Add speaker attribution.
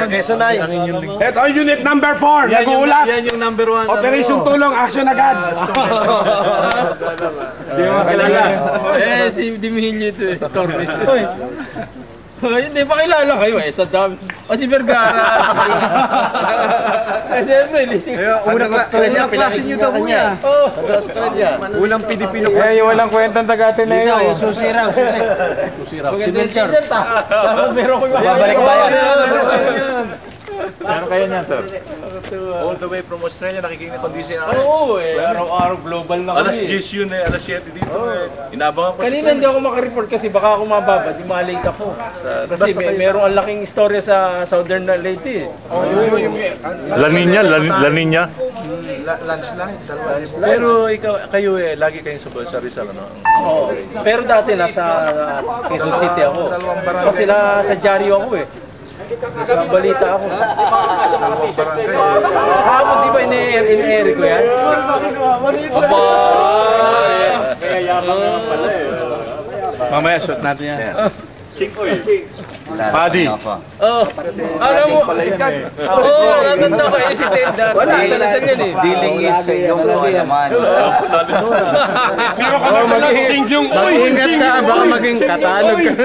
Speaker 1: Quezon ay.
Speaker 2: Ito ang unit number 4. Nag-uulat.
Speaker 3: Yan yung number 1.
Speaker 2: Operation Tulong, action agad.
Speaker 3: Hindi mo makilala. Si Dimilyo ito eh. Torbe. Hindi pa kilala kayo eh. Sa dami. O si Vergara. Siyempre.
Speaker 1: Unang klase nyo daw niya.
Speaker 3: Australia.
Speaker 1: Ulang Pilipino klase.
Speaker 4: Eh, yung walang kwentang Tagate na yun.
Speaker 1: Yung susi raw. Si Melchor.
Speaker 3: Dapat meron ko
Speaker 1: Babalik bayan.
Speaker 4: Ano kaya niyan, sir?
Speaker 5: All the way from Australia, nakikinig kondisyon ako.
Speaker 3: Oo eh. Araw-araw global na kami.
Speaker 5: Alas 10 yun eh, alas 7 dito eh. Inaabangan ko.
Speaker 3: Kanina hindi ako makareport kasi baka ako mababa, di malate ako. Kasi merong ang laking istorya sa Southern Leyte eh.
Speaker 4: La Nina?
Speaker 1: Landslide.
Speaker 5: Pero kayo eh, lagi kayong sa Rizal, ano?
Speaker 3: Oo. Pero dati nasa Quezon City ako. Kasi sa Diaryo ako eh. Sa balita ako. Hapon di ba in-air ko yan? Aba!
Speaker 4: Kaya yaman naman pala eh.
Speaker 2: Mamaya shoot natin yan.
Speaker 4: Chikoy. Paddy.
Speaker 3: Alam mo, natanda ko eh si Tenda. Wala, sanasan yan eh.
Speaker 1: Dealing it sa iyong mga naman.
Speaker 2: Meron ka na sa lahat. Uy,
Speaker 4: Ingat ka, baka maging Tagalog ka.